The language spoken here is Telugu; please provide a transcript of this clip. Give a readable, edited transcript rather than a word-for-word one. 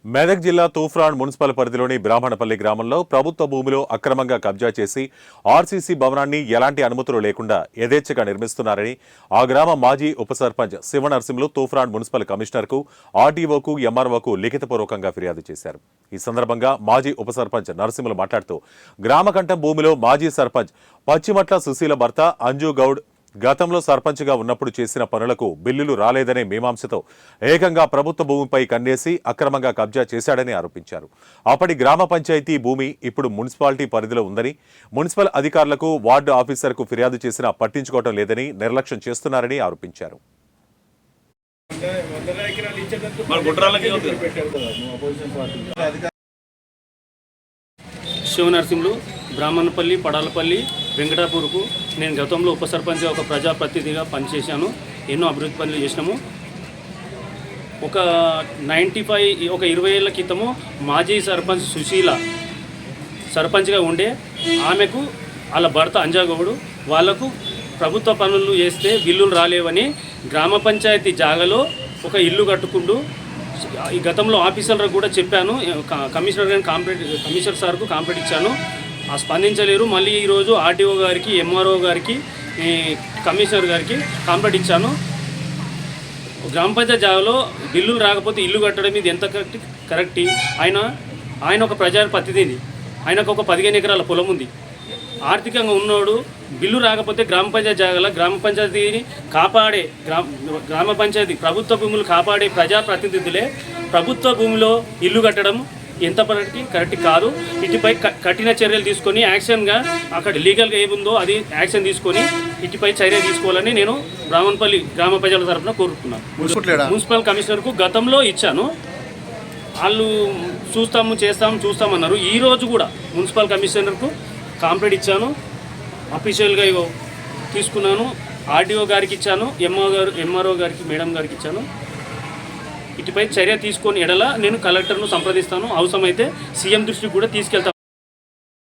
మెదక్ జిల్లా తూఫ్రాన్ మున్సిపల్ పరిధిలోని బ్రాహ్మణపల్లి గ్రామంలో ప్రభుత్వ భూమిలో అక్రమంగా కబ్జా చేసి ఆర్సీసీ భవనాన్ని ఎలాంటి అనుమతులు లేకుండా యథేచ్ఛగా నిర్మిస్తున్నారని ఆ గ్రామ మాజీ ఉప సర్పంచ్ శివనరసింహులు తూఫ్రాన్ మున్సిపల్ కమిషనర్కు, ఆర్టీఓకు, ఎంఆర్ఓకు లిఖితపూర్వకంగా ఫిర్యాదు చేశారు. ఈ సందర్భంగా మాజీ ఉప సర్పంచ్ నరసింహులు మాట్లాడుతూ గ్రామకంఠం భూమిలో మాజీ సర్పంచ్ పచ్చిమట్ల సుశీల భర్త అంజు గౌడ్ గతంలో సర్పంచ్గా ఉన్నప్పుడు చేసిన పనులకు బిల్లులు రాలేదనే మీమాంసతో ఏకంగా ప్రభుత్వ భూమిపై కన్నేసి అక్రమంగా కబ్జా చేశాడని ఆరోపించారు. అప్పటి గ్రామ పంచాయతీ భూమి ఇప్పుడు మున్సిపాలిటీ పరిధిలో ఉందని, మున్సిపల్ అధికారులకు, వార్డు ఆఫీసర్కు ఫిర్యాదు చేసినా పట్టించుకోవడం లేదని నిర్లక్ష్యం చేస్తున్నారని ఆరోపించారు. శివనరసింహులు బ్రాహ్మణపల్లి, పడాలపల్లి, వెంకటాపూర్కు నేను గతంలో ఉప సర్పంచ్గా ఒక ప్రజాప్రతినిధిగా పనిచేశాను. ఎన్నో అభివృద్ధి పనులు చేసినాము. ఒక 20 ఏళ్ల క్రితము మాజీ సర్పంచ్ సుశీల సర్పంచ్గా ఉండే ఆమెకు వాళ్ళ భర్త అంజాగౌడు వాళ్లకు ప్రభుత్వ పనులు చేస్తే బిల్లులు రాలేవని గ్రామ పంచాయతీ జాగాలో ఒక ఇల్లు కట్టుకుంటూ ఈ గతంలో ఆఫీసర్లకు కూడా చెప్పాను. కమిషనర్ సార్కు కాంప్లైంట్ ఇచ్చాను. స్పందించలేరు. మళ్ళీ ఈరోజు ఆర్టీఓ గారికి, ఎంఆర్ఓ గారికి, కమిషనర్ గారికి కాంప్లైంట్ ఇచ్చాను. గ్రామ పంచాయతీ జాగాలో బిల్లులు రాకపోతే ఇల్లు కట్టడం ఇది ఎంత కరెక్ట్? ఆయన ఒక ప్రజాప్రతినిధి, ఆయనకు ఒక 15 ఎకరాల పొలం ఉంది. ఆర్థికంగా ఉన్నోడు బిల్లు రాకపోతే గ్రామ పంచాయతీ జాగాల గ్రామ పంచాయతీని కాపాడే గ్రామ పంచాయతీ ప్రభుత్వ భూములు కాపాడే ప్రజాప్రతినిధులే ప్రభుత్వ భూమిలో ఇల్లు కట్టడం ఎంతవరకు కరెక్ట్ కాదు. ఇటుపై కఠిన చర్యలు తీసుకొని యాక్షన్గా అక్కడ లీగల్గా ఏముందో అది యాక్షన్ తీసుకొని ఇటుపై చర్య తీసుకోవాలని నేను బ్రాహ్మణపల్లి గ్రామ ప్రజల తరఫున కోరుతున్నాను. మున్సిపల్ కమిషనర్కు గతంలో ఇచ్చాను. వాళ్ళు చూస్తామన్నారు. ఈరోజు కూడా మున్సిపల్ కమిషనర్కు కాంప్లైంట్ ఇచ్చాను. అఫీషియల్గా తీసుకున్నాను. ఆర్డీఓ గారికి ఇచ్చాను, ఎంఆర్ఓ గారికి, మేడం గారికి ఇచ్చాను. ఇటుపై చర్య తీసుకొని ఎడల నేను కలెక్టర్ను సంప్రదిస్తాను. అవసరమైతే సీఎం దృష్టికి కూడా తీసుకెళ్తాను.